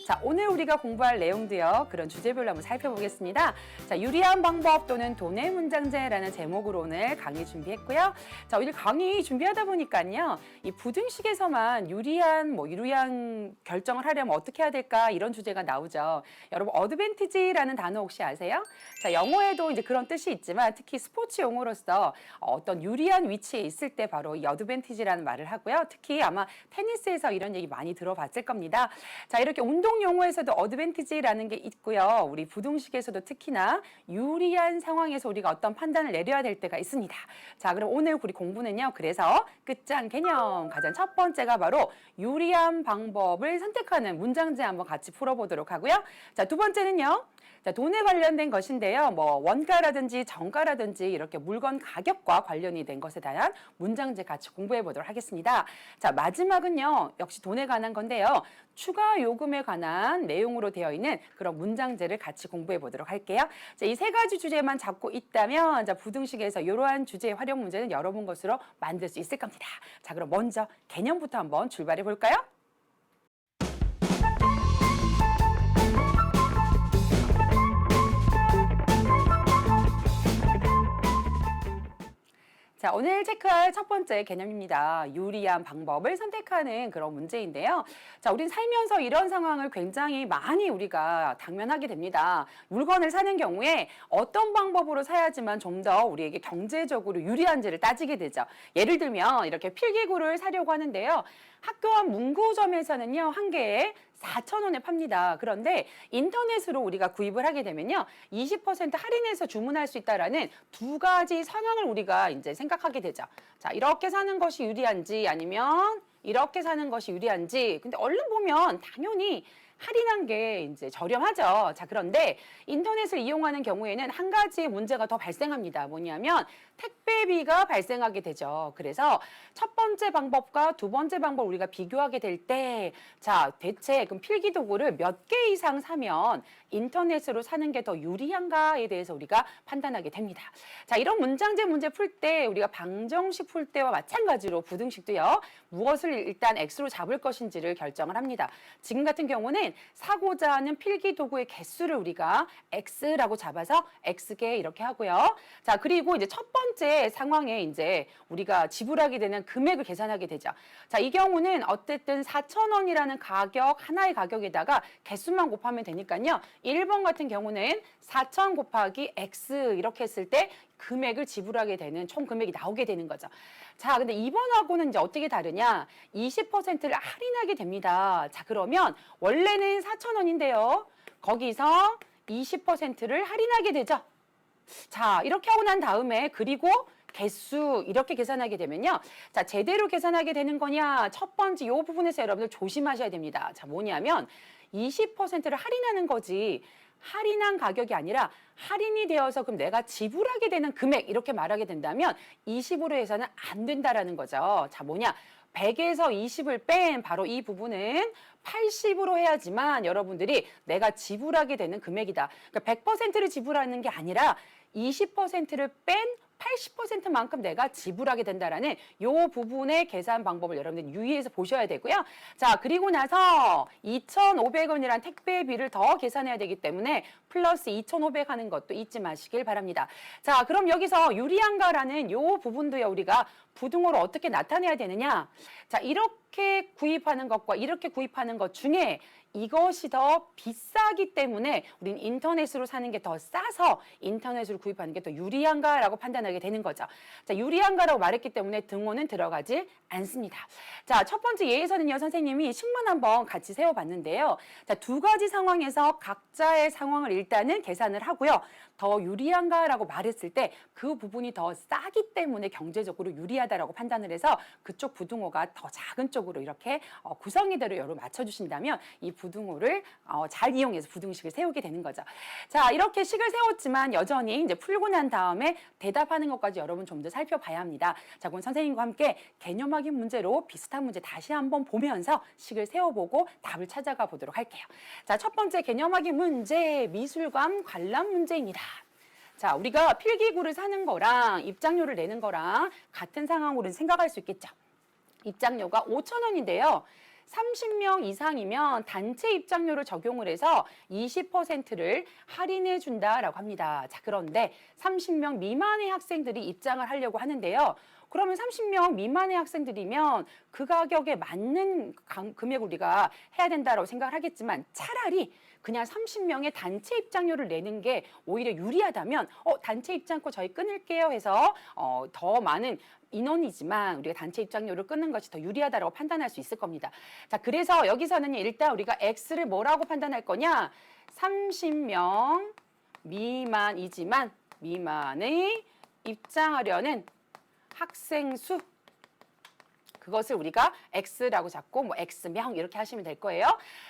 자, 오늘 우리가 공부할 내용도요. 그런 주제별로 한번 살펴보겠습니다. 자, 유리한 방법 또는 돈의 문장제라는 제목으로 오늘 강의 준비했고요. 자, 오늘 강의 준비하다 보니까요. 이 부등식에서만 유리한 결정을 하려면 어떻게 해야 될까 이런 주제가 나오죠. 여러분, 어드밴티지라는 단어 혹시 아세요? 자, 영어에도 이제 그런 뜻이 있지만 특히 스포츠 용어로서 어떤 유리한 위치에 있을 때 바로 이 어드밴티지라는 말을 하고요. 특히 아마 테니스에서 이런 얘기 많이 들어봤을 겁니다. 자, 이렇게 운동 용어에서도 어드밴티지라는 게 있고요. 우리 부등식에서도 특히나 유리한 상황에서 우리가 어떤 판단을 내려야 될 때가 있습니다. 자, 그럼 오늘 우리 공부는요. 그래서 끝장 개념 가장 첫 번째가 바로 유리한 방법을 선택하는 문장제 한번 같이 풀어보도록 하고요. 자, 두 번째는요. 자, 돈에 관련된 것인데요. 뭐 원가라든지 정가라든지 이렇게 물건 가격과 관련이 된 것에 대한 문장제 같이 공부해 보도록 하겠습니다. 자, 마지막은요. 역시 돈에 관한 건데요. 추가 요금에 관한 내용으로 되어 있는 그런 문장제를 같이 공부해 보도록 할게요. 자, 이 세 가지 주제만 잡고 있다면 자, 부등식에서 이러한 주제의 활용 문제는 여러분 것으로 만들 수 있을 겁니다. 자, 그럼 먼저 개념부터 한번 출발해 볼까요? 자, 오늘 체크할 첫 번째 개념입니다. 유리한 방법을 선택하는 그런 문제인데요. 자, 우린 살면서 이런 상황을 굉장히 많이 우리가 당면하게 됩니다. 물건을 사는 경우에 어떤 방법으로 사야지만 좀 더 우리에게 경제적으로 유리한지를 따지게 되죠. 예를 들면 이렇게 필기구를 사려고 하는데요. 학교 앞 문구점에서는요, 한 개에 4,000원에 팝니다. 그런데 인터넷으로 우리가 구입을 하게 되면요, 20% 할인해서 주문할 수 있다라는 두 가지 상황을 우리가 이제 생각하게 되죠. 자, 이렇게 사는 것이 유리한지 아니면 이렇게 사는 것이 유리한지. 근데 얼른 보면 당연히 할인한 게 이제 저렴하죠. 자, 그런데 인터넷을 이용하는 경우에는 한 가지 문제가 더 발생합니다. 뭐냐면 택배비가 발생하게 되죠. 그래서 첫 번째 방법과 두 번째 방법 우리가 비교하게 될 때, 자, 대체 그럼 필기도구를 몇 개 이상 사면 인터넷으로 사는 게 더 유리한가에 대해서 우리가 판단하게 됩니다. 자, 이런 문장제 문제 풀 때 우리가 방정식 풀 때와 마찬가지로 부등식도요. 무엇을 일단 X로 잡을 것인지를 결정을 합니다. 지금 같은 경우는 사고자 하는 필기도구의 개수를 우리가 X라고 잡아서 X개 이렇게 하고요. 자, 그리고 이제 첫 번째 상황에 이제 우리가 지불하게 되는 금액을 계산하게 되죠. 자, 이 경우는 어쨌든 4,000원이라는 가격, 하나의 가격에다가 개수만 곱하면 되니까요. 1번 같은 경우는 4,000 곱하기 X 이렇게 했을 때 금액을 지불하게 되는 총 금액이 나오게 되는 거죠. 자, 근데 2번하고는 이제 어떻게 다르냐? 20%를 할인하게 됩니다. 자, 그러면 원래는 4,000원인데요. 거기서 20%를 할인하게 되죠. 자, 이렇게 하고 난 다음에 그리고 개수 이렇게 계산하게 되면요. 자, 제대로 계산하게 되는 거냐? 첫 번째 이 부분에서 여러분들 조심하셔야 됩니다. 자, 뭐냐면 20%를 할인하는 거지. 할인한 가격이 아니라 할인이 되어서 그럼 내가 지불하게 되는 금액 이렇게 말하게 된다면 20으로 해서는 안 된다라는 거죠. 자, 뭐냐? 100에서 20을 뺀 바로 이 부분은 80으로 해야지만 여러분들이 내가 지불하게 되는 금액이다. 그러니까 100%를 지불하는 게 아니라 20%를 뺀 80%만큼 내가 지불하게 된다라는 요 부분의 계산 방법을 여러분들 유의해서 보셔야 되고요. 자, 그리고 나서 2,500원이란 택배비를 더 계산해야 되기 때문에 플러스 2,500 하는 것도 잊지 마시길 바랍니다. 자, 그럼 여기서 유리한가라는 요 부분도요, 우리가 부등호로 어떻게 나타내야 되느냐? 자, 이렇게 구입하는 것과 이렇게 구입하는 것 중에 이것이 더 비싸기 때문에 우린 인터넷으로 사는 게 더 싸서 인터넷으로 구입하는 게 더 유리한가라고 판단하게 되는 거죠. 자, 유리한가라고 말했기 때문에 등호는 들어가지 않습니다. 자, 첫 번째 예에서는요, 선생님이 식만 한번 같이 세워봤는데요. 자, 두 가지 상황에서 각자의 상황을 일단은 계산을 하고요. 더 유리한가라고 말했을 때 그 부분이 더 싸기 때문에 경제적으로 유리하다라고 판단을 해서 그쪽 부등호가 더 작은 쪽으로 이렇게 구성이대로 여러 맞춰주신다면 이 부등호를 잘 이용해서 부등식을 세우게 되는 거죠. 자, 이렇게 식을 세웠지만 여전히 이제 풀고 난 다음에 대답하는 것까지 여러분 좀 더 살펴봐야 합니다. 자, 그럼 선생님과 함께 개념 확인 문제로 비슷한 문제 다시 한번 보면서 식을 세워보고 답을 찾아가 보도록 할게요. 자, 첫 번째 개념 확인 문제, 미술관 관람 문제입니다. 자, 우리가 필기구를 사는 거랑 입장료를 내는 거랑 같은 상황으로는 생각할 수 있겠죠. 입장료가 5,000원인데요. 30명 이상이면 단체 입장료를 적용을 해서 20%를 할인해 준다라고 합니다. 자, 그런데 30명 미만의 학생들이 입장을 하려고 하는데요. 그러면 30명 미만의 학생들이면 그 가격에 맞는 금액을 우리가 해야 된다고 생각을 하겠지만 차라리 그냥 30명의 단체 입장료를 내는 게 오히려 유리하다면 단체 입장권 저희 끊을게요 해서 더 많은 인원이지만 우리가 단체 입장료를 끊는 것이 더 유리하다고 판단할 수 있을 겁니다. 자, 그래서 여기서는 일단 우리가 X를 뭐라고 판단할 거냐? 30명 미만의 입장하려는 학생 수, 그것을 우리가 X라고 잡고 뭐 X명 이렇게 하시면 될 거예요.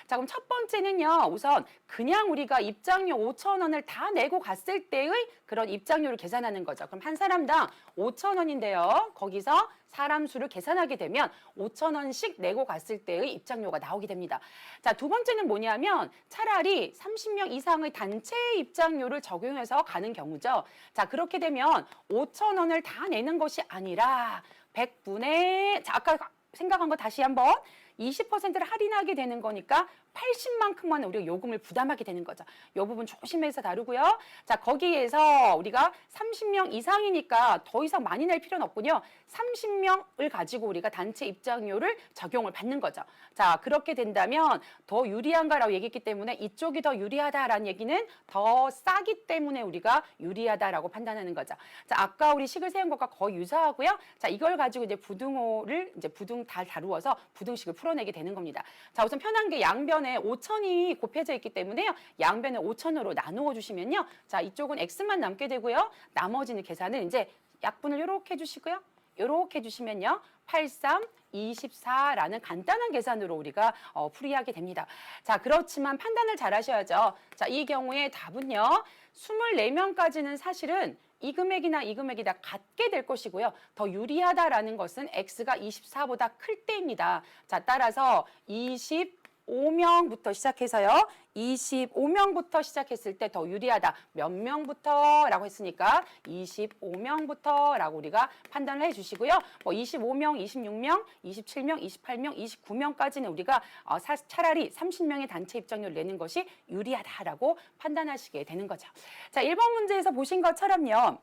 자, 그럼 첫 번째는요. 우선 그냥 우리가 입장료 5,000원을 다 내고 갔을 때의 그런 입장료를 계산하는 거죠. 그럼 한 사람당 5,000원인데요. 거기서 사람 수를 계산하게 되면 5,000원씩 내고 갔을 때의 입장료가 나오게 됩니다. 자, 두 번째는 뭐냐면 차라리 30명 이상의 단체 입장료를 적용해서 가는 경우죠. 자, 그렇게 되면 5,000원을 다 내는 것이 아니라 100분의, 자, 아까 생각한 거 다시 한번 20%를 할인하게 되는 거니까 80만큼만 우리가 요금을 부담하게 되는 거죠. 이 부분 조심해서 다루고요. 자, 거기에서 우리가 30명 이상이니까 더 이상 많이 낼 필요는 없군요. 30명을 가지고 우리가 단체 입장료를 적용을 받는 거죠. 자, 그렇게 된다면 더 유리한가라고 얘기했기 때문에 이쪽이 더 유리하다라는 얘기는 더 싸기 때문에 우리가 유리하다라고 판단하는 거죠. 자, 아까 우리 식을 세운 것과 거의 유사하고요. 자, 이걸 가지고 이제 부등호를 이제 부등 다 다루어서 부등식을 풀어내게 되는 겁니다. 자, 우선 편한 게 양변에 5,000이 곱해져 있기 때문에요. 양변에 5,000으로 나누어 주시면요. 자, 이쪽은 X만 남게 되고요. 나머지는 계산은 이제 약분을 이렇게 해주시고요. 이렇게 해주시면요. 83, 24라는 간단한 계산으로 우리가 풀이하게 됩니다. 자, 그렇지만 판단을 잘 하셔야죠. 자, 이 경우에 답은요. 24명까지는 사실은 이 금액이나 이 금액이 다 같게 될 것이고요. 더 유리하다라는 것은 X가 24보다 클 때입니다. 자, 따라서 25명부터 시작해서요. 25명부터 시작했을 때 더 유리하다. 몇 명부터 라고 했으니까 25명부터 라고 우리가 판단을 해주시고요. 뭐 25명, 26명, 27명, 28명, 29명까지는 우리가 차라리 30명의 단체 입장료를 내는 것이 유리하다라고 판단하시게 되는 거죠. 자, 1번 문제에서 보신 것처럼요.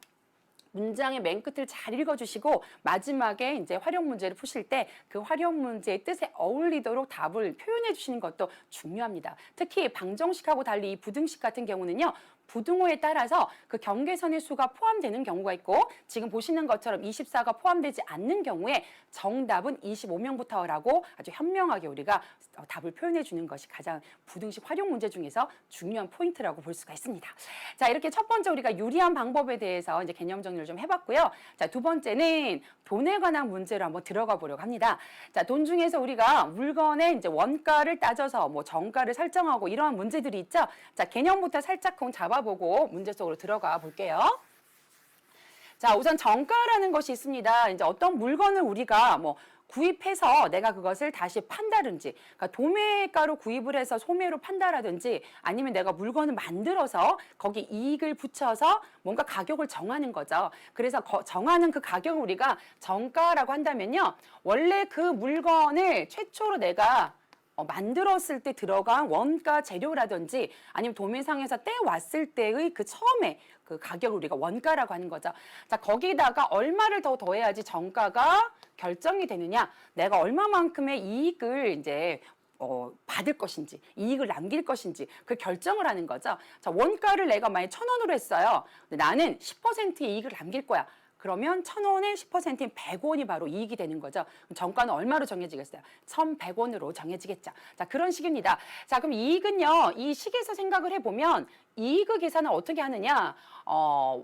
문장의 맨 끝을 잘 읽어주시고 마지막에 이제 활용 문제를 푸실 때 그 활용 문제의 뜻에 어울리도록 답을 표현해 주시는 것도 중요합니다. 특히 방정식하고 달리 이 부등식 같은 경우는요. 부등호에 따라서 그 경계선의 수가 포함되는 경우가 있고 지금 보시는 것처럼 24가 포함되지 않는 경우에 정답은 25명부터라고 아주 현명하게 우리가 답을 표현해 주는 것이 가장 부등식 활용 문제 중에서 중요한 포인트라고 볼 수가 있습니다. 자, 이렇게 첫 번째 우리가 유리한 방법에 대해서 이제 개념 정리를 좀 해봤고요. 자, 두 번째는 돈에 관한 문제로 한번 들어가 보려고 합니다. 자, 돈 중에서 우리가 물건의 이제 원가를 따져서 뭐 정가를 설정하고 이러한 문제들이 있죠. 자, 개념부터 살짝쿵 잡아보고 문제 속으로 들어가 볼게요. 자, 우선 정가라는 것이 있습니다. 이제 어떤 물건을 우리가 뭐 구입해서 내가 그것을 다시 판다든지, 그러니까 도매가로 구입을 해서 소매로 판다라든지, 아니면 내가 물건을 만들어서 거기 이익을 붙여서 뭔가 가격을 정하는 거죠. 그래서 정하는 그 가격을 우리가 정가라고 한다면요. 원래 그 물건을 최초로 내가 만들었을 때 들어간 원가 재료라든지 아니면 도매상에서 떼왔을 때의 그 처음에 그 가격을 우리가 원가라고 하는 거죠. 자, 거기다가 얼마를 더 더해야지 정가가 결정이 되느냐. 내가 얼마만큼의 이익을 이제 받을 것인지, 이익을 남길 것인지 그 결정을 하는 거죠. 자, 원가를 내가 만약 1,000원으로 했어요. 근데 나는 10%의 이익을 남길 거야. 그러면 1,000원의 10%인 100원이 바로 이익이 되는 거죠. 그럼 정가는 얼마로 정해지겠어요? 1,100원으로 정해지겠죠. 자, 그런 식입니다. 자, 그럼 이익은요. 이 식에서 생각을 해보면 이익의 계산을 어떻게 하느냐.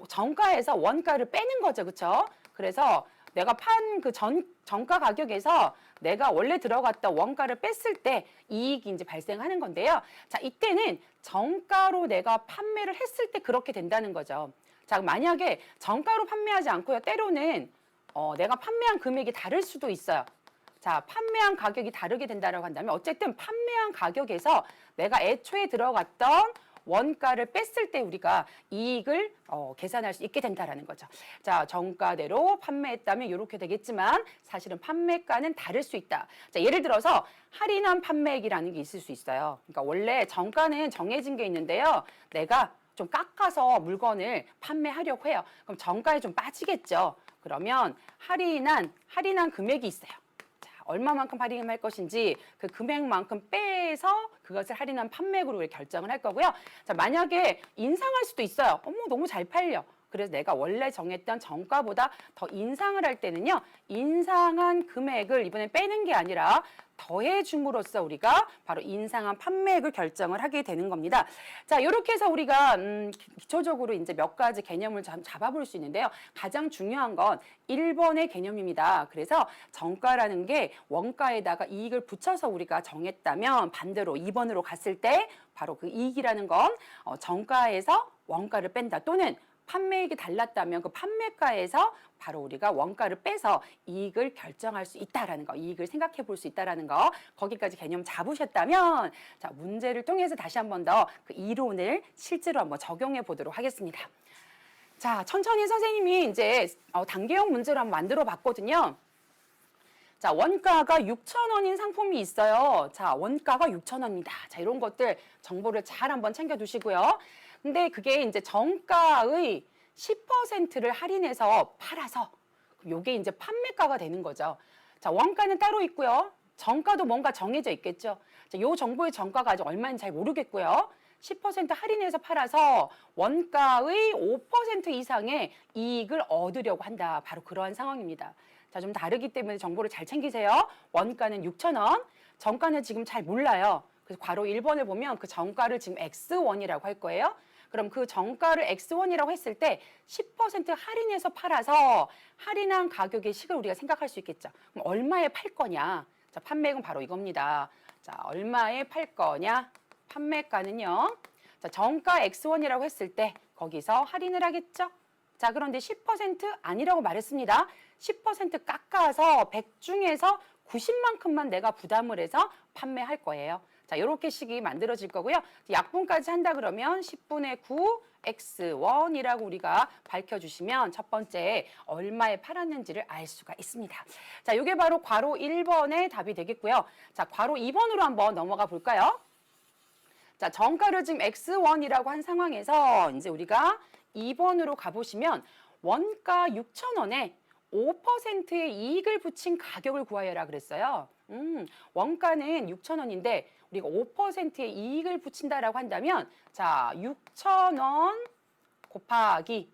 정가에서 원가를 빼는 거죠. 그렇죠? 그래서 내가 판 그 정가 가격에서 내가 원래 들어갔던 원가를 뺐을 때 이익이 이제 발생하는 건데요. 자, 이때는 정가로 내가 판매를 했을 때 그렇게 된다는 거죠. 자, 만약에 정가로 판매하지 않고요. 때로는 내가 판매한 금액이 다를 수도 있어요. 자, 판매한 가격이 다르게 된다고 한다면 어쨌든 판매한 가격에서 내가 애초에 들어갔던 원가를 뺐을 때 우리가 이익을 계산할 수 있게 된다라는 거죠. 자, 정가대로 판매했다면 이렇게 되겠지만 사실은 판매가는 다를 수 있다. 자, 예를 들어서 할인한 판매액이라는 게 있을 수 있어요. 그러니까 원래 정가는 정해진 게 있는데요. 내가 좀 깎아서 물건을 판매하려고 해요. 그럼 정가에 좀 빠지겠죠. 그러면 할인한 금액이 있어요. 자, 얼마만큼 할인할 것인지 그 금액만큼 빼서 그것을 할인한 판매액으로 결정을 할 거고요. 자, 만약에 인상할 수도 있어요. 어머, 너무 잘 팔려. 그래서 내가 원래 정했던 정가보다 더 인상을 할 때는요. 인상한 금액을 이번에 빼는 게 아니라 더해줌으로써 우리가 바로 인상한 판매액을 결정을 하게 되는 겁니다. 자, 이렇게 해서 우리가 기초적으로 이제 몇 가지 개념을 잡아볼 수 있는데요. 가장 중요한 건 1번의 개념입니다. 그래서 정가라는 게 원가에다가 이익을 붙여서 우리가 정했다면 반대로 2번으로 갔을 때 바로 그 이익이라는 건 정가에서 원가를 뺀다 또는 판매액이 달랐다면 그 판매가에서 바로 우리가 원가를 빼서 이익을 결정할 수 있다라는 거, 이익을 생각해 볼 수 있다라는 거, 거기까지 개념 잡으셨다면 자, 문제를 통해서 다시 한 번 더 그 이론을 실제로 한번 적용해 보도록 하겠습니다. 자, 천천히 선생님이 이제 단계형 문제를 한번 만들어 봤거든요. 자, 원가가 6,000원인 상품이 있어요. 자, 원가가 6,000원입니다. 자, 이런 것들 정보를 잘 한번 챙겨 두시고요. 근데 그게 이제 정가의 10%를 할인해서 팔아서 요게 이제 판매가가 되는 거죠. 자, 원가는 따로 있고요. 정가도 뭔가 정해져 있겠죠. 자, 요 정보의 정가가 아직 얼마인지 잘 모르겠고요. 10% 할인해서 팔아서 원가의 5% 이상의 이익을 얻으려고 한다. 바로 그러한 상황입니다. 자, 좀 다르기 때문에 정보를 잘 챙기세요. 원가는 6,000원, 정가는 지금 잘 몰라요. 그래서 괄호 1번을 보면 그 정가를 지금 X1이라고 할 거예요. 그럼 그 정가를 X1이라고 했을 때 10% 할인해서 팔아서 할인한 가격의 식을 우리가 생각할 수 있겠죠. 그럼 얼마에 팔 거냐? 자, 판매액은 바로 이겁니다. 자, 얼마에 팔 거냐? 판매가는요. 자, 정가 X1이라고 했을 때 거기서 할인을 하겠죠. 자, 그런데 10% 아니라고 말했습니다. 10% 깎아서 100 중에서 90만큼만 내가 부담을 해서 판매할 거예요. 자, 이렇게 식이 만들어질 거고요. 약분까지 한다 그러면 10분의 9 X1이라고 우리가 밝혀주시면 첫 번째 얼마에 팔았는지를 알 수가 있습니다. 자, 이게 바로 괄호 1번의 답이 되겠고요. 자, 괄호 2번으로 한번 넘어가 볼까요? 자, 정가를 지금 X1이라고 한 상황에서 이제 우리가 2번으로 가보시면 원가 6,000원에 5%의 이익을 붙인 가격을 구하여라 그랬어요. 원가는 6,000원인데 우리가 5%의 이익을 붙인다라고 한다면 자, 6,000원 곱하기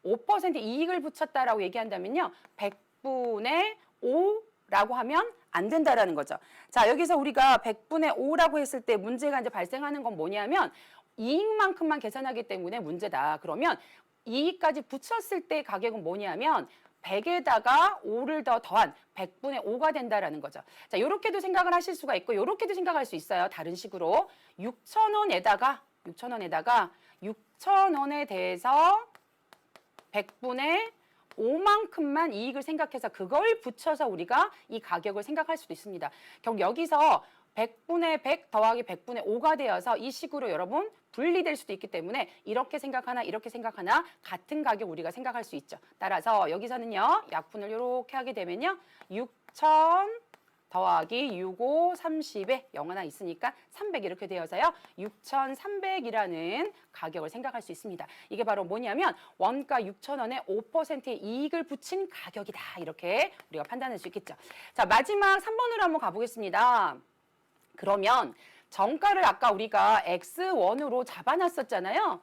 5% 이익을 붙였다라고 얘기한다면요. 100분의 5라고 하면 안 된다라는 거죠. 자, 여기서 우리가 100분의 5라고 했을 때 문제가 이제 발생하는 건 뭐냐면 이익만큼만 계산하기 때문에 문제다. 그러면 이익까지 붙였을 때 가격은 뭐냐면 100에다가 5를 더 더한 100분의 5가 된다라는 거죠. 자, 이렇게도 생각을 하실 수가 있고 이렇게도 생각할 수 있어요. 다른 식으로 6,000원에다가 6,000원에 대해서 100분의 5만큼만 이익을 생각해서 그걸 붙여서 우리가 이 가격을 생각할 수도 있습니다. 결국 여기서 100분의 100 더하기 100분의 5가 되어서 이 식으로 여러분 분리될 수도 있기 때문에 이렇게 생각하나 이렇게 생각하나 같은 가격 우리가 생각할 수 있죠. 따라서 여기서는요. 약분을 이렇게 하게 되면요. 6,000 더하기 6, 5, 30에 0 하나 있으니까 300 이렇게 되어서요. 6,300이라는 가격을 생각할 수 있습니다. 이게 바로 뭐냐면 원가 6,000원에 5%의 이익을 붙인 가격이다. 이렇게 우리가 판단할 수 있겠죠. 자, 마지막 3번으로 한번 가보겠습니다. 그러면 정가를 아까 우리가 X1으로 잡아놨었잖아요.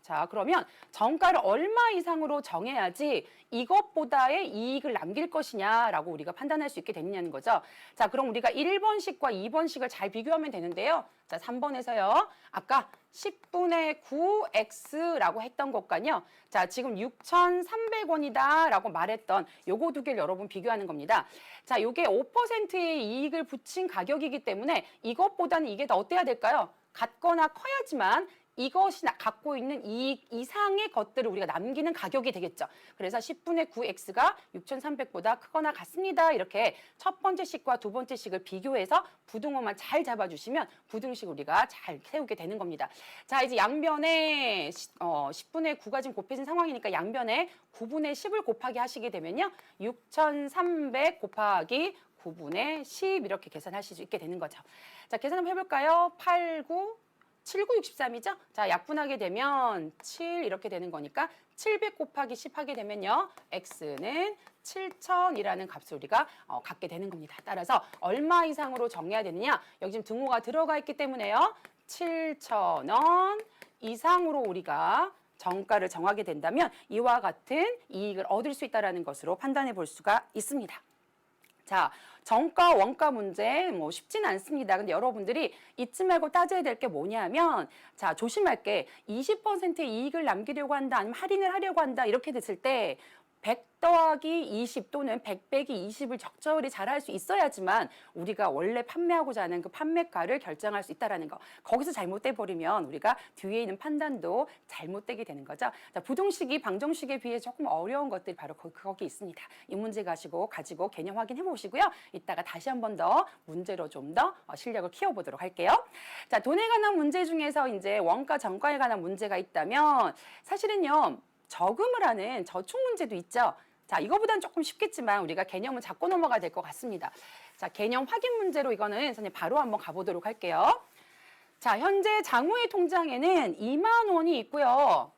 자, 그러면 정가를 얼마 이상으로 정해야지 이것보다의 이익을 남길 것이냐라고 우리가 판단할 수 있게 되느냐는 거죠. 자, 그럼 우리가 1번식과 2번식을 잘 비교하면 되는데요. 자, 3번에서요. 아까 10분의 9x라고 했던 것과요. 자, 지금 6,300원이다 라고 말했던 요거 두 개를 여러분 비교하는 겁니다. 자, 요게 5%의 이익을 붙인 가격이기 때문에 이것보다는 이게 더 어때야 될까요? 같거나 커야지만 이것이 갖고 있는 이익 이상의 것들을 우리가 남기는 가격이 되겠죠. 그래서 10분의 9x가 6,300보다 크거나 같습니다. 이렇게 첫 번째 식과 두 번째 식을 비교해서 부등호만 잘 잡아주시면 부등식 우리가 잘 세우게 되는 겁니다. 자, 이제 양변에 10분의 9가 지금 곱해진 상황이니까 양변에 9분의 10을 곱하기 하시게 되면요. 6,300 곱하기 9분의 10 이렇게 계산하실 수 있게 되는 거죠. 자, 계산 한번 해볼까요? 8, 9, 7963이죠? 자, 약분하게 되면 7 이렇게 되는 거니까 700 곱하기 10 하게 되면요. x는 7,000이라는 값을 우리가 갖게 되는 겁니다. 따라서 얼마 이상으로 정해야 되느냐? 여기 지금 등호가 들어가 있기 때문에요. 7,000원 이상으로 우리가 정가를 정하게 된다면 이와 같은 이익을 얻을 수 있다는 것으로 판단해 볼 수가 있습니다. 자, 정가, 원가 문제 뭐 쉽지는 않습니다. 근데 여러분들이 잊지 말고 따져야 될 게 뭐냐면, 자, 조심할 게 20%의 이익을 남기려고 한다, 아니면 할인을 하려고 한다, 이렇게 됐을 때 100 더하기 20 또는 100 빼기 20을 적절히 잘할 수 있어야지만 우리가 원래 판매하고자 하는 그 판매가를 결정할 수 있다는 거. 거기서 잘못돼 버리면 우리가 뒤에 있는 판단도 잘못되게 되는 거죠. 자, 부등식이 방정식에 비해 조금 어려운 것들이 바로 거기 있습니다. 이 문제 가지고 개념 확인해 보시고요. 이따가 다시 한 번 더 문제로 좀 더 실력을 키워보도록 할게요. 자, 돈에 관한 문제 중에서 이제 원가, 정가에 관한 문제가 있다면 사실은요. 저금을 하는 저축 문제도 있죠. 자, 이거보다는 조금 쉽겠지만 우리가 개념을 잡고 넘어가야 될 것 같습니다. 자, 개념 확인 문제로 이거는 선생님 바로 한번 가보도록 할게요. 자, 현재 장우의 통장에는 2만 원이 있고요.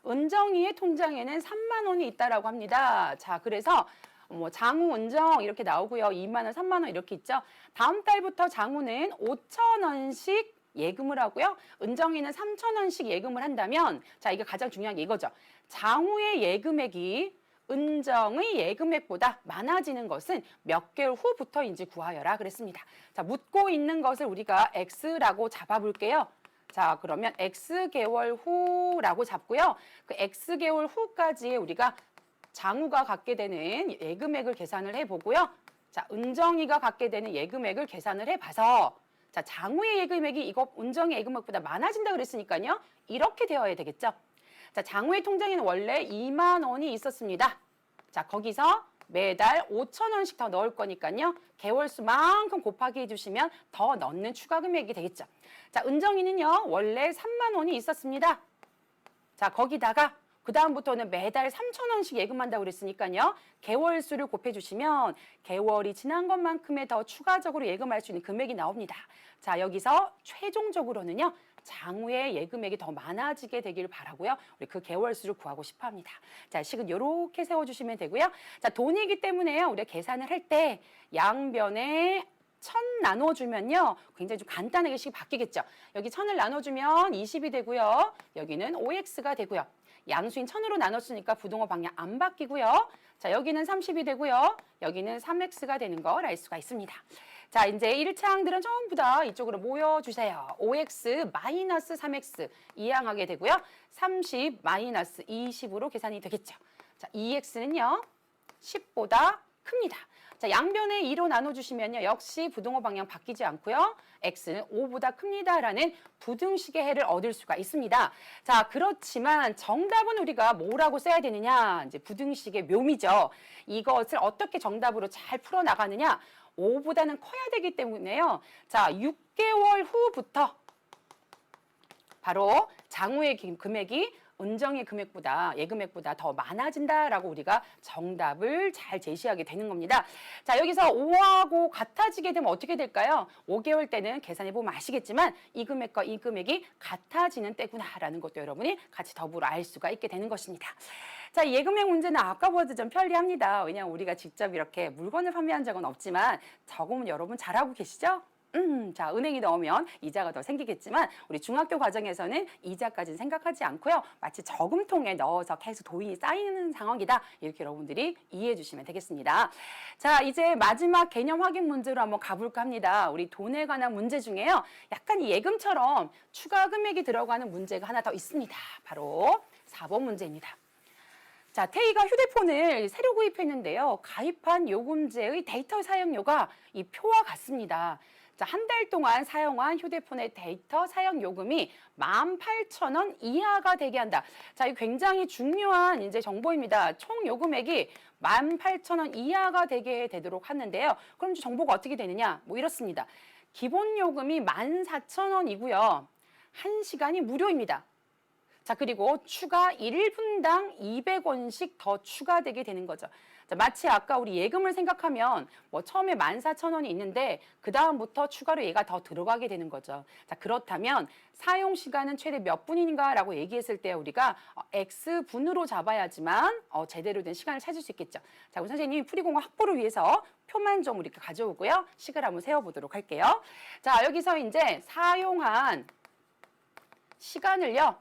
은정이의 통장에는 3만 원이 있다라고 합니다. 자, 그래서 뭐 장우, 은정 이렇게 나오고요. 2만 원, 3만 원 이렇게 있죠. 다음 달부터 장우는 5천 원씩 예금을 하고요. 은정이는 3천 원씩 예금을 한다면, 자, 이게 가장 중요한 게 이거죠. 장우의 예금액이 은정의 예금액보다 많아지는 것은 몇 개월 후부터인지 구하여라 그랬습니다. 자, 묻고 있는 것을 우리가 X라고 잡아볼게요. 자, 그러면 X개월 후라고 잡고요. 그 X개월 후까지 우리가 장우가 갖게 되는 예금액을 계산을 해보고요. 자, 은정이가 갖게 되는 예금액을 계산을 해봐서 자, 장우의 예금액이 이거 은정의 예금액보다 많아진다 그랬으니까요. 이렇게 되어야 되겠죠. 자, 장우의 통장에는 원래 2만 원이 있었습니다. 자, 거기서 매달 5천 원씩 더 넣을 거니까요. 개월수만큼 곱하기 해주시면 더 넣는 추가 금액이 되겠죠. 자, 은정이는요. 원래 3만 원이 있었습니다. 자, 거기다가 그 다음부터는 매달 3천 원씩 예금한다고 그랬으니까요. 개월수를 곱해주시면 개월이 지난 것만큼의 더 추가적으로 예금할 수 있는 금액이 나옵니다. 자, 여기서 최종적으로는요. 장우의 예금액이 더 많아지게 되길 바라고요. 우리 그 개월수를 구하고 싶어 합니다. 자, 식은 이렇게 세워주시면 되고요. 자, 돈이기 때문에요. 우리가 계산을 할 때 양변에 1000 나눠주면요. 굉장히 좀 간단하게 식이 바뀌겠죠. 여기 1000을 나눠주면 20이 되고요. 여기는 5x가 되고요. 양수인 1000으로 나눴으니까 부등호 방향 안 바뀌고요. 자, 여기는 30이 되고요. 여기는 3x가 되는 걸 알 수가 있습니다. 자, 이제 1차항들은 전부 다 이쪽으로 모여주세요. 5x 마이너스 3x 이항하게 되고요. 30 마이너스 20으로 계산이 되겠죠. 자, 2x는요. 10보다 큽니다. 자, 양변에 2로 나눠주시면요. 역시 부등호 방향 바뀌지 않고요. x는 5보다 큽니다라는 부등식의 해를 얻을 수가 있습니다. 자, 그렇지만 정답은 우리가 뭐라고 써야 되느냐? 이제 부등식의 묘미죠. 이것을 어떻게 정답으로 잘 풀어나가느냐? 5보다는 커야 되기 때문에요. 자, 6개월 후부터 바로 장우의 금액이 은정의 금액보다 예금액보다 더 많아진다라고 우리가 정답을 잘 제시하게 되는 겁니다. 자, 여기서 5하고 같아지게 되면 어떻게 될까요? 5개월 때는 계산해 보면 아시겠지만 이 금액과 이 금액이 같아지는 때구나라는 것도 여러분이 같이 더불어 알 수가 있게 되는 것입니다. 자, 예금액 문제는 아까보다 좀 편리합니다. 왜냐하면 우리가 직접 이렇게 물건을 판매한 적은 없지만 저금은 여러분 잘하고 계시죠? 자, 은행에 넣으면 이자가 더 생기겠지만 우리 중학교 과정에서는 이자까지는 생각하지 않고요. 마치 저금통에 넣어서 계속 돈이 쌓이는 상황이다. 이렇게 여러분들이 이해해 주시면 되겠습니다. 자, 이제 마지막 개념 확인 문제로 한번 가볼까 합니다. 우리 돈에 관한 문제 중에요. 약간 이 예금처럼 추가 금액이 들어가는 문제가 하나 더 있습니다. 바로 4번 문제입니다. 자, 태희가 휴대폰을 새로 구입했는데요. 가입한 요금제의 데이터 사용료가 이 표와 같습니다. 자, 한 달 동안 사용한 휴대폰의 데이터 사용 요금이 18,000원 이하가 되게 한다. 자, 이 굉장히 중요한 이제 정보입니다. 총 요금액이 18,000원 이하가 되도록 하는데요. 그럼 이제 정보가 어떻게 되느냐? 뭐 이렇습니다. 기본 요금이 14,000원이고요. 1시간이 무료입니다. 자, 그리고 추가 1분당 200원씩 더 추가되게 되는 거죠. 자, 마치 아까 우리 예금을 생각하면 뭐 처음에 14,000원이 있는데 그 다음부터 추가로 얘가 더 들어가게 되는 거죠. 자, 그렇다면 사용 시간은 최대 몇 분인가라고 얘기했을 때 우리가 X분으로 잡아야지만 제대로 된 시간을 찾을 수 있겠죠. 자, 우리 선생님이 풀이공부 확보를 위해서 표만 좀 이렇게 가져오고요. 식을 한번 세워보도록 할게요. 자, 여기서 이제 사용한 시간을요.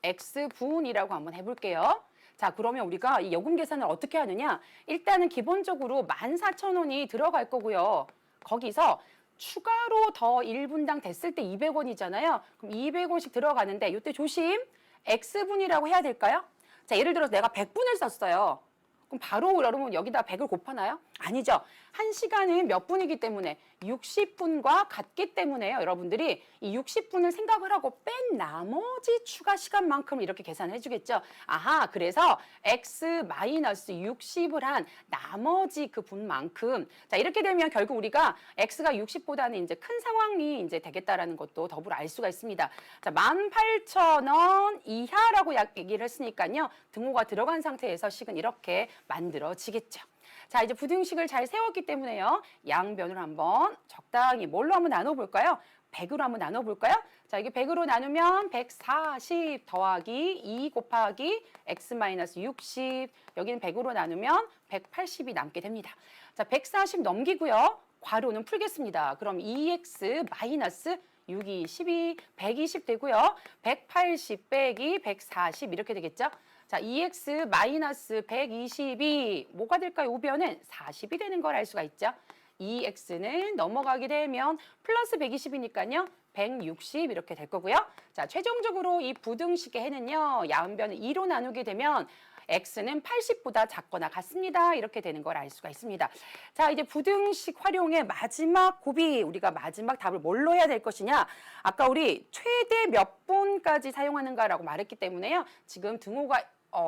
X분이라고 한번 해볼게요. 자, 그러면 우리가 이 요금 계산을 어떻게 하느냐? 일단은 기본적으로 14,000원이 들어갈 거고요. 거기서 추가로 더 1분당 됐을 때 200원이잖아요. 그럼 200원씩 들어가는데 이때 조심, X분이라고 해야 될까요? 자, 예를 들어서 내가 100분을 썼어요. 그럼 바로 여러분 여기다 100을 곱하나요? 아니죠. 1시간은 몇 분이기 때문에 60분과 같기 때문에요. 여러분들이 이 60분을 생각을 하고 뺀 나머지 추가 시간만큼 이렇게 계산을 해주겠죠. 아하, 그래서 X-60을 한 나머지 그 분만큼. 자, 이렇게 되면 결국 우리가 X가 60보다는 이제 큰 상황이 이제 되겠다라는 것도 더불어 알 수가 있습니다. 자, 18,000원 이하라고 얘기를 했으니까요. 등호가 들어간 상태에서 식은 이렇게 만들어지겠죠. 자, 이제 부등식을 잘 세웠기 때문에요. 양변을 한번 적당히 뭘로 한번 나눠볼까요? 100으로 한번 나눠볼까요? 자, 이게 100으로 나누면 140 더하기 2 곱하기 x-60. 여기는 100으로 나누면 180이 남게 됩니다. 자, 140 넘기고요. 괄호는 풀겠습니다. 그럼 2x 마이너스 6이 12, 120 되고요. 180 빼기 140 이렇게 되겠죠? 자, 2x 마이너스 122 뭐가 될까요? 우변은 40이 되는 걸 알 수가 있죠. 2x는 넘어가게 되면 플러스 120이니까요. 160 이렇게 될 거고요. 자, 최종적으로 이 부등식의 해는요. 야음변을 2로 나누게 되면 x는 80보다 작거나 같습니다. 이렇게 되는 걸 알 수가 있습니다. 자, 이제 부등식 활용의 마지막 고비, 우리가 마지막 답을 뭘로 해야 될 것이냐? 아까 우리 최대 몇 분까지 사용하는가라고 말했기 때문에요. 지금 등호가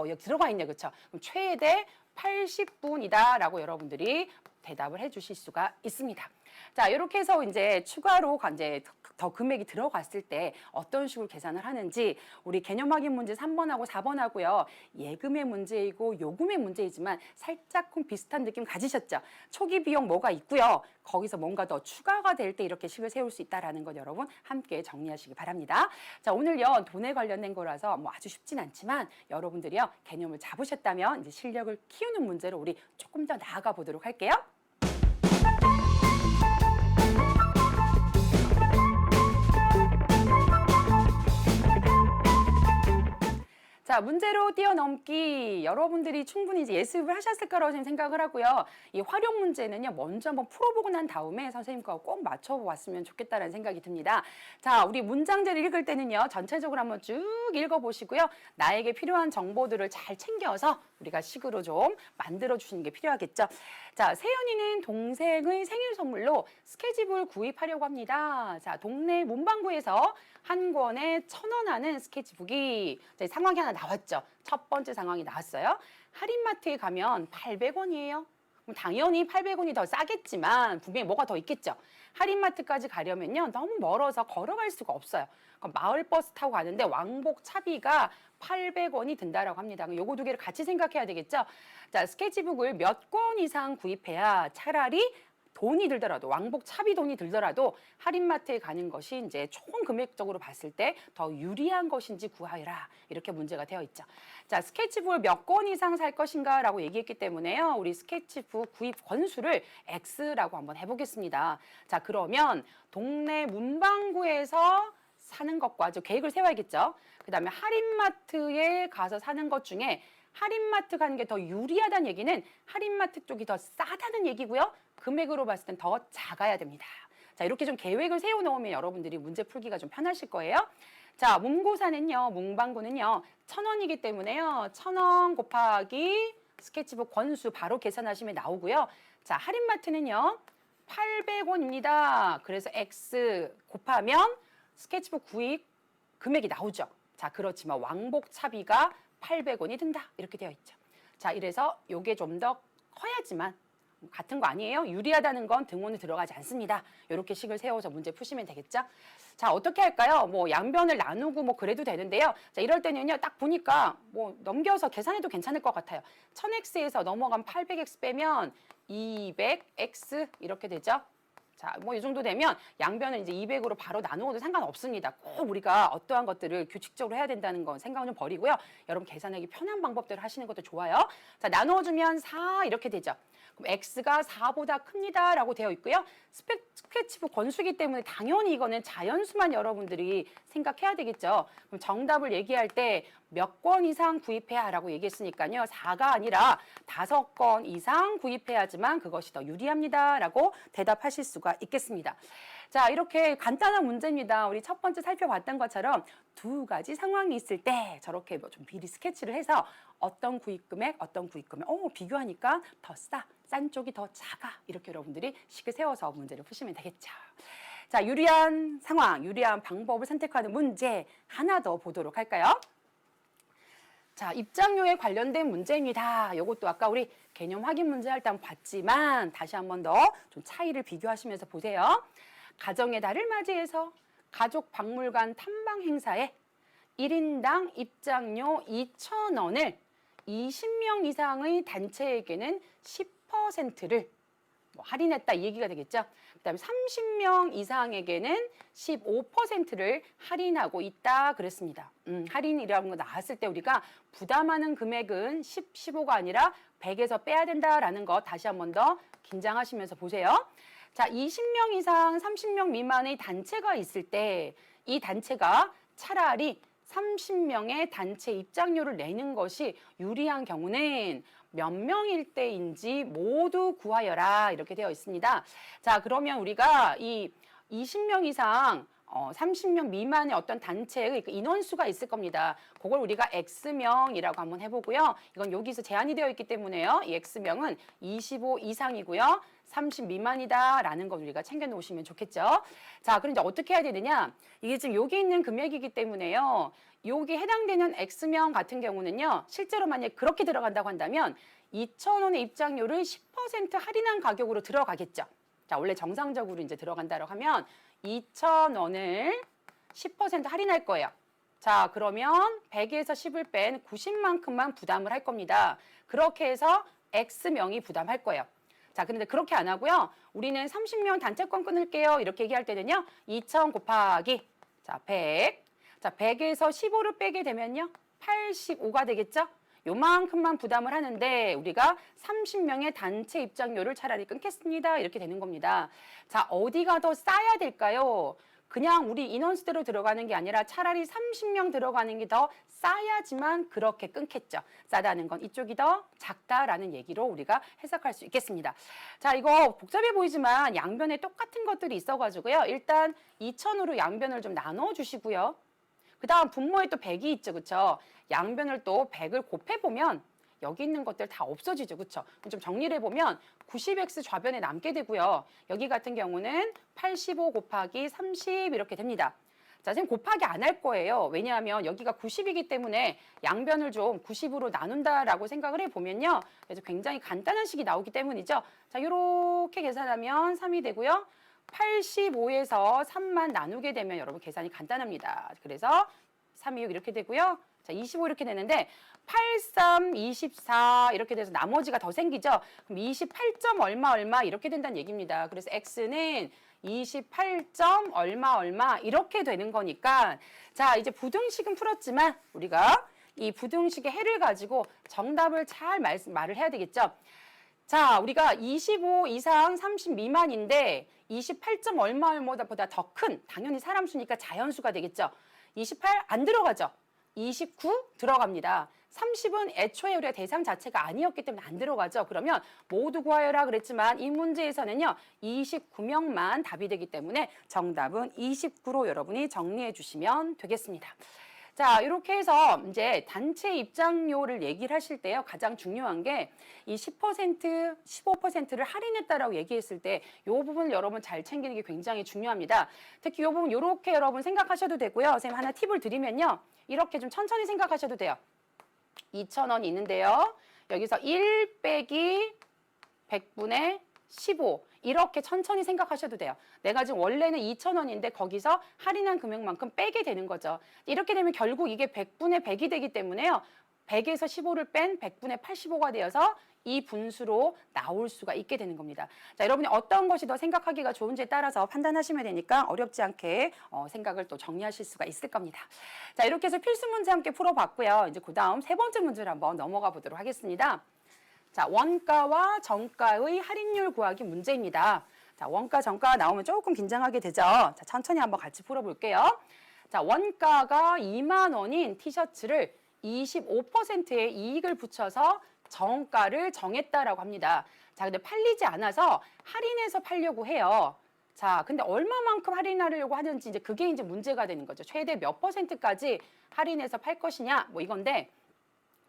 여기 들어가 있네요. 그렇죠? 그럼 최대 80분이다라고 여러분들이 대답을 해주실 수가 있습니다. 자, 이렇게 해서 이제 추가로 이제 더 금액이 들어갔을 때 어떤 식으로 계산을 하는지 우리 개념 확인 문제 3번하고 4번하고요. 예금의 문제이고 요금의 문제이지만 살짝 비슷한 느낌 가지셨죠? 초기 비용 뭐가 있고요. 거기서 뭔가 더 추가가 될 때 이렇게 식을 세울 수 있다는 건 여러분 함께 정리하시기 바랍니다. 자, 오늘요. 돈에 관련된 거라서 뭐 아주 쉽진 않지만 여러분들이요. 개념을 잡으셨다면 이제 실력을 키우는 문제로 우리 조금 더 나아가 보도록 할게요. 자, 문제로 뛰어넘기. 여러분들이 충분히 이제 예습을 하셨을 거라고 생각을 하고요. 이 활용 문제는요, 먼저 한번 풀어보고 난 다음에 선생님과 꼭 맞춰봤으면 좋겠다는 생각이 듭니다. 자, 우리 문장제를 읽을 때는요, 전체적으로 한번 쭉 읽어보시고요. 나에게 필요한 정보들을 잘 챙겨서 우리가 식으로 좀 만들어주시는 게 필요하겠죠. 자, 세연이는 동생의 생일 선물로 스케치북을 구입하려고 합니다. 자, 동네 문방구에서 한 권에 1,000원 하는 스케치북이 상황이 하나 나왔죠. 첫 번째 상황이 나왔어요. 할인마트에 가면 800원이에요. 그럼 당연히 800원이 더 싸겠지만 분명히 뭐가 더 있겠죠. 할인마트까지 가려면요. 너무 멀어서 걸어갈 수가 없어요. 그럼 마을버스 타고 가는데 왕복 차비가 800원이 든다라고 합니다. 요거 두 개를 같이 생각해야 되겠죠. 자, 스케치북을 몇 권 이상 구입해야 차라리 돈이 들더라도 왕복 차비 돈이 들더라도 할인마트에 가는 것이 이제 총 금액적으로 봤을 때 더 유리한 것인지 구하여라. 이렇게 문제가 되어 있죠. 자, 스케치북을 몇 권 이상 살 것인가라고 얘기했기 때문에요. 우리 스케치북 구입 권수를 X라고 한번 해보겠습니다. 자, 그러면 동네 문방구에서 사는 것과 계획을 세워야겠죠. 그 다음에 할인마트에 가서 사는 것 중에 할인마트 가는 게 더 유리하다는 얘기는 할인마트 쪽이 더 싸다는 얘기고요. 금액으로 봤을 땐 더 작아야 됩니다. 자, 이렇게 좀 계획을 세워놓으면 여러분들이 문제 풀기가 좀 편하실 거예요. 자, 문고사는요, 문방구는요, 1,000원이기 때문에요. 1,000원 곱하기 스케치북 권수 바로 계산하시면 나오고요. 자, 할인마트는요, 800원입니다. 그래서 X 곱하면 스케치북 구입 금액이 나오죠. 자, 그렇지만 왕복 차비가 800원이 든다. 이렇게 되어 있죠. 자, 이래서 요게 좀 더 커야지만 같은 거 아니에요? 유리하다는 건 등호는 들어가지 않습니다. 이렇게 식을 세워서 문제 푸시면 되겠죠? 자, 어떻게 할까요? 뭐 양변을 나누고 뭐 그래도 되는데요. 자, 이럴 때는요. 딱 보니까 뭐 넘겨서 계산해도 괜찮을 것 같아요. 1000x에서 넘어간 800x 빼면 200x 이렇게 되죠? 자, 뭐 이 정도 되면 양변을 이제 200으로 바로 나누어도 상관없습니다. 꼭 우리가 어떠한 것들을 규칙적으로 해야 된다는 건 생각은 좀 버리고요. 여러분 계산하기 편한 방법대로 하시는 것도 좋아요. 자, 나누어주면 4 이렇게 되죠. 그럼 x가 4보다 큽니다 라고 되어 있고요. 스케치북 권수기 때문에 당연히 이거는 자연수만 여러분들이 생각해야 되겠죠. 그럼 정답을 얘기할 때 몇 권 이상 구입해야 라고 얘기했으니까요. 4가 아니라 5건 이상 구입해야지만 그것이 더 유리합니다 라고 대답하실 수가 있겠습니다. 자, 이렇게 간단한 문제입니다. 우리 첫 번째 살펴봤던 것처럼 두 가지 상황이 있을 때 저렇게 뭐 좀 미리 스케치를 해서 어떤 구입 금액, 비교하니까 더 싼 쪽이 더 작아. 이렇게 여러분들이 식을 세워서 문제를 푸시면 되겠죠. 자, 유리한 상황, 유리한 방법을 선택하는 문제 하나 더 보도록 할까요? 자, 입장료에 관련된 문제입니다. 이것도 아까 우리 개념 확인 문제 할 때 한번 봤지만 다시 한 번 더 좀 차이를 비교하시면서 보세요. 가정의 달을 맞이해서 가족 박물관 탐방 행사에 1인당 입장료 2,000원을 20명 이상의 단체에게는 10%를 할인했다 이 얘기가 되겠죠. 그다음에 30명 이상에게는 15%를 할인하고 있다 그랬습니다. 할인이라는 거 나왔을 때 우리가 부담하는 금액은 10, 15가 아니라 100에서 빼야 된다라는 거 다시 한 번 더 긴장하시면서 보세요. 자, 20명 이상 30명 미만의 단체가 있을 때 이 단체가 차라리 30명의 단체 입장료를 내는 것이 유리한 경우는 몇 명일 때인지 모두 구하여라 이렇게 되어 있습니다. 자, 그러면 우리가 이 20명 이상 30명 미만의 어떤 단체의 그 인원수가 있을 겁니다. 그걸 우리가 X명이라고 한번 해보고요. 이건 여기서 제한이 되어 있기 때문에요. 이 X명은 25 이상이고요. 30 미만이다라는 걸 우리가 챙겨 놓으시면 좋겠죠. 자, 그럼 이제 어떻게 해야 되느냐? 이게 지금 여기 있는 금액이기 때문에요. 여기 해당되는 X명 같은 경우는요. 실제로 만약에 그렇게 들어간다고 한다면 2,000원의 입장료를 10% 할인한 가격으로 들어가겠죠. 자, 원래 정상적으로 이제 들어간다고 하면 2,000원을 10% 할인할 거예요. 자, 그러면 100에서 10을 뺀 90만큼만 부담을 할 겁니다. 그렇게 해서 X명이 부담할 거예요. 자, 그런데 그렇게 안 하고요. 우리는 30명 단체권 끊을게요. 이렇게 얘기할 때는요. 2,000 곱하기 자, 100. 자, 100에서 15를 빼게 되면요. 85가 되겠죠? 요만큼만 부담을 하는데 우리가 30명의 단체 입장료를 차라리 끊겠습니다. 이렇게 되는 겁니다. 자, 어디가 더 싸야 될까요? 그냥 우리 인원수대로 들어가는 게 아니라 차라리 30명 들어가는 게 더 싸야지만 그렇게 끊겠죠. 싸다는 건 이쪽이 더 작다라는 얘기로 우리가 해석할 수 있겠습니다. 자, 이거 복잡해 보이지만 양변에 똑같은 것들이 있어가지고요. 일단 2,000으로 양변을 좀 나눠 주시고요. 그 다음 분모에 또 100이 있죠. 그쵸? 양변을 또 100을 곱해보면 여기 있는 것들 다 없어지죠. 그쵸? 좀 정리를 해보면 90x 좌변에 남게 되고요. 여기 같은 경우는 85 곱하기 30 이렇게 됩니다. 자, 지금 곱하기 안 할 거예요. 왜냐하면 여기가 90이기 때문에 양변을 좀 90으로 나눈다라고 생각을 해보면요. 그래서 굉장히 간단한 식이 나오기 때문이죠. 자, 이렇게 계산하면 3이 되고요. 85에서 3만 나누게 되면 여러분 계산이 간단합니다. 그래서 3, 2, 6 이렇게 되고요. 자, 25 이렇게 되는데 8, 3, 24 이렇게 돼서 나머지가 더 생기죠. 그럼 28점 얼마 이렇게 된다는 얘기입니다. 그래서 X는 28점 얼마 이렇게 되는 거니까 자, 이제 부등식은 풀었지만 우리가 이 부등식의 해를 가지고 정답을 잘 말을 해야 되겠죠. 자, 우리가 25 이상 30 미만인데 28점 얼마보다 더 큰 당연히 사람 수니까 자연수가 되겠죠. 28 안 들어가죠. 29 들어갑니다. 30은 애초에 우리가 대상 자체가 아니었기 때문에 안 들어가죠. 그러면 모두 구하여라 그랬지만 이 문제에서는요. 29명만 답이 되기 때문에 정답은 29로 여러분이 정리해 주시면 되겠습니다. 자, 이렇게 해서 이제 단체 입장료를 얘기를 하실 때요. 가장 중요한 게 이 10%, 15%를 할인했다라고 얘기했을 때 이 부분을 여러분 잘 챙기는 게 굉장히 중요합니다. 특히 이 부분 이렇게 여러분 생각하셔도 되고요. 선생님 하나 팁을 드리면요. 이렇게 좀 천천히 생각하셔도 돼요. 2,000원이 있는데요. 여기서 1 빼기 100분의 15 이렇게 천천히 생각하셔도 돼요. 내가 지금 원래는 2,000원인데 거기서 할인한 금액만큼 빼게 되는 거죠. 이렇게 되면 결국 이게 100분의 100이 되기 때문에요. 100에서 15를 뺀 100분의 85가 되어서 이 분수로 나올 수가 있게 되는 겁니다. 자, 여러분이 어떤 것이 더 생각하기가 좋은지에 따라서 판단하시면 되니까 어렵지 않게 생각을 또 정리하실 수가 있을 겁니다. 자, 이렇게 해서 필수 문제 함께 풀어봤고요. 이제 그 다음 세 번째 문제를 한번 넘어가 보도록 하겠습니다. 자, 원가와 정가의 할인율 구하기 문제입니다. 자, 원가, 정가가 나오면 조금 긴장하게 되죠. 자, 천천히 한번 같이 풀어볼게요. 자, 원가가 2만 원인 티셔츠를 25%의 이익을 붙여서 정가를 정했다라고 합니다. 자, 근데 팔리지 않아서 할인해서 팔려고 해요. 자, 근데 얼마만큼 할인하려고 하는지 이제 그게 이제 문제가 되는 거죠. 최대 몇 %까지 할인해서 팔 것이냐, 뭐 이건데,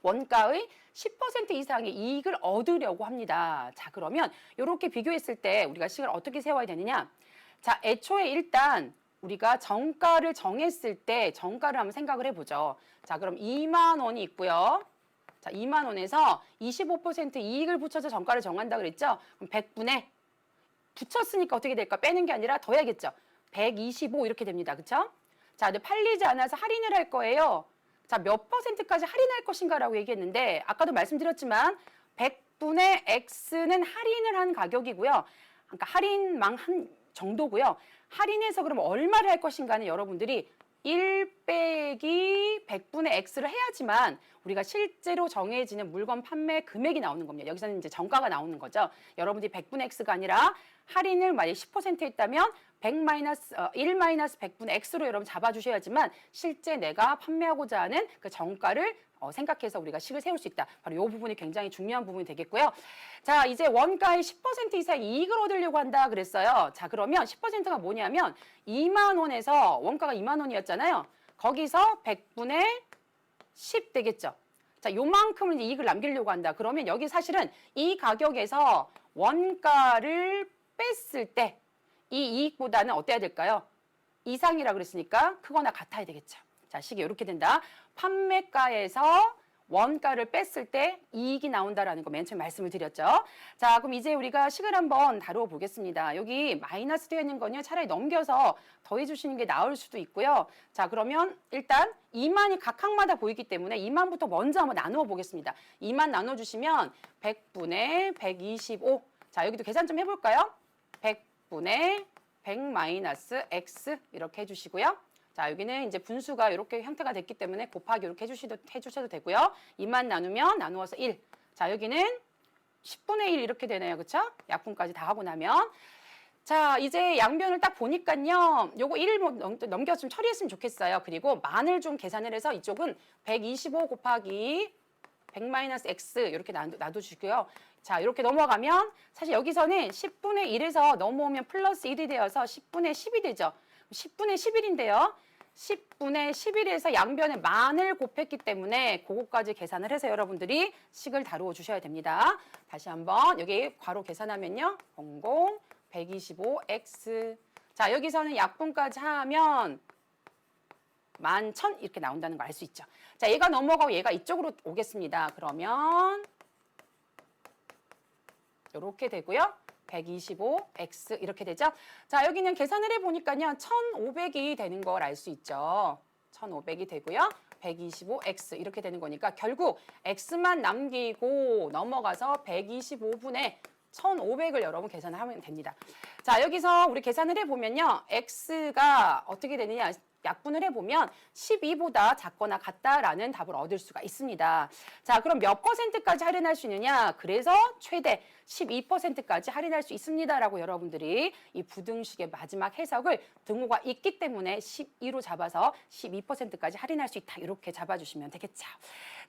원가의 10% 이상의 이익을 얻으려고 합니다. 자, 그러면 이렇게 비교했을 때 우리가 식을 어떻게 세워야 되느냐? 자, 애초에 일단 우리가 정가를 정했을 때 정가를 한번 생각을 해보죠. 자, 그럼 2만 원이 있고요. 자, 2만 원에서 25% 이익을 붙여서 정가를 정한다 그랬죠? 그럼 100분에 붙였으니까 어떻게 될까? 빼는 게 아니라 더해야겠죠. 125 이렇게 됩니다. 그렇죠? 자, 근데 팔리지 않아서 할인을 할 거예요. 자, 몇 %까지 할인할 것인가라고 얘기했는데 아까도 말씀드렸지만 100분의 X는 할인을 한 가격이고요. 그러니까 할인망 한 정도고요. 할인해서 그럼 얼마를 할 것인가는 여러분들이 1 빼기 100분의 X를 해야지만 우리가 실제로 정해지는 물건 판매 금액이 나오는 겁니다. 여기서는 이제 정가가 나오는 거죠. 여러분들이 100분의 X가 아니라 할인을 만약 10% 했다면 1 마이너스 100분의 X로 여러분 잡아주셔야지만 실제 내가 판매하고자 하는 그 정가를 생각해서 우리가 식을 세울 수 있다. 바로 이 부분이 굉장히 중요한 부분이 되겠고요. 자, 이제 원가의 10% 이상 이익을 얻으려고 한다 그랬어요. 자, 그러면 10%가 뭐냐면 2만 원에서 원가가 2만 원이었잖아요. 거기서 100분의 10 되겠죠. 자, 요만큼은 이익을 남기려고 한다. 그러면 여기 사실은 이 가격에서 원가를 뺐을 때 이 이익보다는 어때야 될까요? 이상이라 그랬으니까 크거나 같아야 되겠죠. 자, 식이 이렇게 된다. 판매가에서 원가를 뺐을 때 이익이 나온다라는 거 맨 처음에 말씀을 드렸죠. 자, 그럼 이제 우리가 식을 한번 다루어 보겠습니다. 여기 마이너스 되어 있는 건요. 차라리 넘겨서 더해 주시는 게 나을 수도 있고요. 자, 그러면 일단 2만이 각 항마다 보이기 때문에 2만부터 먼저 한번 나누어 보겠습니다. 2만 나눠 주시면 100분의 125. 자, 여기도 계산 좀 해볼까요? 100분의 100 마이너스 X 이렇게 해주시고요. 자, 여기는 이제 분수가 이렇게 형태가 됐기 때문에 곱하기 이렇게 해주셔도 되고요. 2만 나누면 나누어서 1. 자, 여기는 10분의 1 이렇게 되네요. 그렇죠? 약분까지 다 하고 나면. 자, 이제 양변을 딱 보니까요. 요거 1을 넘겨 좀 처리했으면 좋겠어요. 그리고 만을 좀 계산을 해서 이쪽은 125 곱하기 100 마이너스 X 이렇게 놔두시고요. 자, 이렇게 넘어가면 사실 여기서는 10분의 1에서 넘어오면 플러스 1이 되어서 10분의 10이 되죠. 10분의 11인데요. 10분의 11에서 양변에 만을 곱했기 때문에 그거까지 계산을 해서 여러분들이 식을 다루어 주셔야 됩니다. 다시 한번 여기 괄호 계산하면요. 00, 125x. 자, 여기서는 약분까지 하면 11,000 이렇게 나온다는 걸 알 수 있죠. 자, 얘가 넘어가고 얘가 이쪽으로 오겠습니다. 그러면 이렇게 되고요. 125x 이렇게 되죠. 자, 여기는 계산을 해보니까요. 1,500이 되는 걸 알 수 있죠. 1,500이 되고요. 125x 이렇게 되는 거니까 결국 x만 남기고 넘어가서 125분의 1,500을 여러분 계산을 하면 됩니다. 자, 여기서 우리 계산을 해보면요. x가 어떻게 되느냐. 약분을 해보면 12보다 작거나 같다라는 답을 얻을 수가 있습니다. 자, 그럼 몇 %까지 할인할 수 있느냐? 그래서 최대 12%까지 할인할 수 있습니다라고 여러분들이 이 부등식의 마지막 해석을 등호가 있기 때문에 12로 잡아서 12%까지 할인할 수 있다. 이렇게 잡아주시면 되겠죠.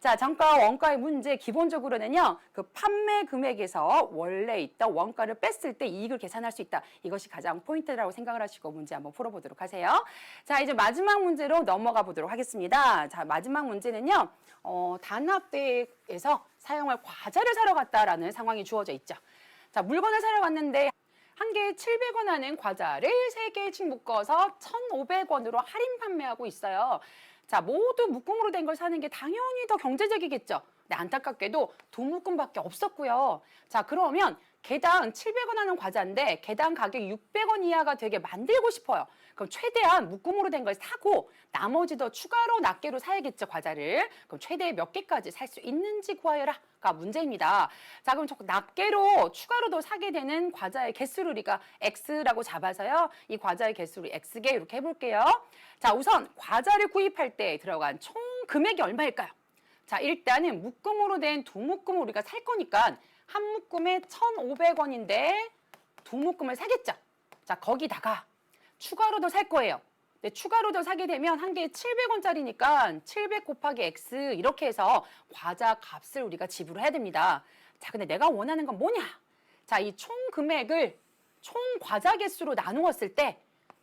자, 정가와 원가의 문제 기본적으로는요. 그 판매 금액에서 원래 있던 원가를 뺐을 때 이익을 계산할 수 있다. 이것이 가장 포인트라고 생각을 하시고 문제 한번 풀어보도록 하세요. 자, 이제 마지막 문제로 넘어가 보도록 하겠습니다. 자, 마지막 문제는요. 단합대에서 사용할 과자를 사러 갔다라는 상황이 주어져 있죠. 자, 물건을 사러 갔는데 한 개에 700원 하는 과자를 3개씩 묶어서 1,500원으로 할인 판매하고 있어요. 자, 모두 묶음으로 된 걸 사는 게 당연히 더 경제적이겠죠. 근데 안타깝게도 두 묶음밖에 없었고요. 자, 그러면 개당 700원 하는 과자인데 개당 가격이 600원 이하가 되게 만들고 싶어요. 그럼 최대한 묶음으로 된 걸 사고 나머지 더 추가로 낱개로 사야겠죠, 과자를. 그럼 최대 몇 개까지 살 수 있는지 구하여라가 문제입니다. 자, 그럼 낱개로 추가로 더 사게 되는 과자의 개수를 우리가 X라고 잡아서요. 이 과자의 개수를 X개 이렇게 해볼게요. 자, 우선 과자를 구입할 때 들어간 총 금액이 얼마일까요? 자, 일단은 묶음으로 된 두 묶음을 우리가 살 거니까 한 묶음에 1,500원인데 두 묶음을 사겠죠. 자, 거기다가 추가로 더 살 거예요. 근데 추가로 더 사게 되면 한 개에 700원짜리니까 700 곱하기 X 이렇게 해서 과자 값을 우리가 지불해야 됩니다. 자, 근데 내가 원하는 건 뭐냐? 자, 이 총 금액을 총 과자 개수로 나누었을 때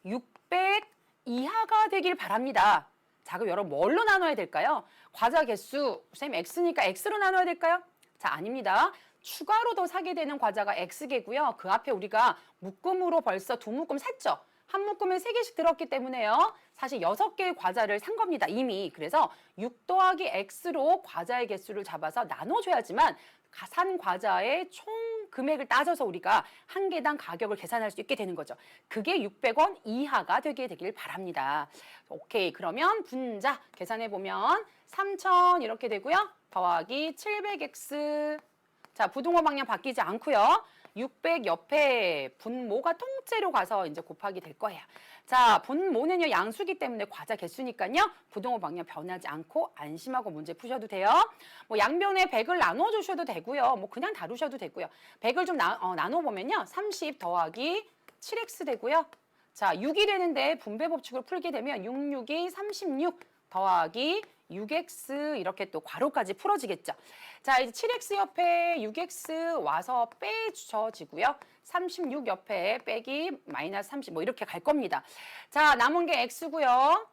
600 이하가 되길 바랍니다. 자, 그럼 여러분 뭘로 나눠야 될까요? 과자 개수, 선생님 X니까 X로 나눠야 될까요? 자, 아닙니다. 추가로 더 사게 되는 과자가 X개고요. 그 앞에 우리가 묶음으로 벌써 두 묶음 샀죠. 한 묶음에 3개씩 들었기 때문에요. 사실 6개의 과자를 산 겁니다, 이미. 그래서 6 더하기 X로 과자의 개수를 잡아서 나눠줘야지만 산 과자의 총 금액을 따져서 우리가 한 개당 가격을 계산할 수 있게 되는 거죠. 그게 600원 이하가 되길 바랍니다. 오케이, 그러면 분자 계산해보면 3,000 이렇게 되고요. 더하기 700X. 자, 부동호 방향 바뀌지 않고요. 600 옆에 분모가 통째로 가서 이제 곱하기 될 거예요. 자, 분모는요 양수기 때문에 과자 개수니까요. 부동호 방향 변하지 않고 안심하고 문제 푸셔도 돼요. 뭐 양변에 100을 나눠 주셔도 되고요. 뭐 그냥 다루셔도 되고요. 100을 좀 나눠 보면요. 30 더하기 7x 되고요. 자, 6이 되는데 분배 법칙을 풀게 되면 6, 6이 36 더하기 6x 이렇게 또 괄호까지 풀어지겠죠. 자, 이제 7x 옆에 6x 와서 빼주셔지고요. 36 옆에 빼기 마이너스 30 뭐 이렇게 갈 겁니다. 자, 남은 게 x고요.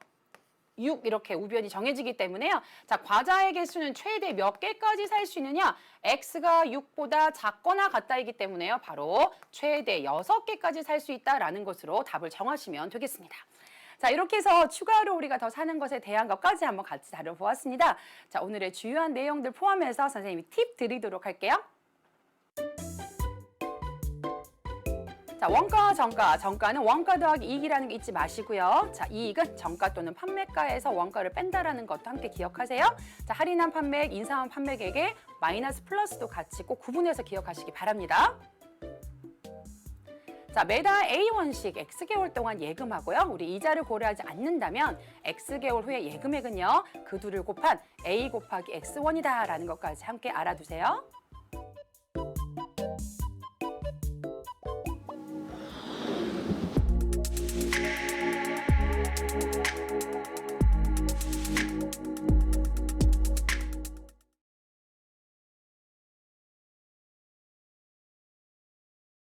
6 이렇게 우변이 정해지기 때문에요. 자, 과자의 개수는 최대 몇 개까지 살 수 있느냐? x가 6보다 작거나 같다이기 때문에요. 바로 최대 6개까지 살 수 있다라는 것으로 답을 정하시면 되겠습니다. 자, 이렇게 해서 추가로 우리가 더 사는 것에 대한 것까지 한번 같이 다뤄보았습니다. 자, 오늘의 주요한 내용들 포함해서 선생님이 팁 드리도록 할게요. 자, 원가와 정가. 정가는 원가 더하기 이익이라는 게 잊지 마시고요. 자, 이익은 정가 또는 판매가에서 원가를 뺀다라는 것도 함께 기억하세요. 자, 할인한 판매액, 인상한 판매액에 마이너스 플러스도 같이 꼭 구분해서 기억하시기 바랍니다. 자, 매달 A1씩 X개월 동안 예금하고요. 우리 이자를 고려하지 않는다면 X개월 후에 예금액은요. 그 둘을 곱한 A 곱하기 X1이다라는 것까지 함께 알아두세요.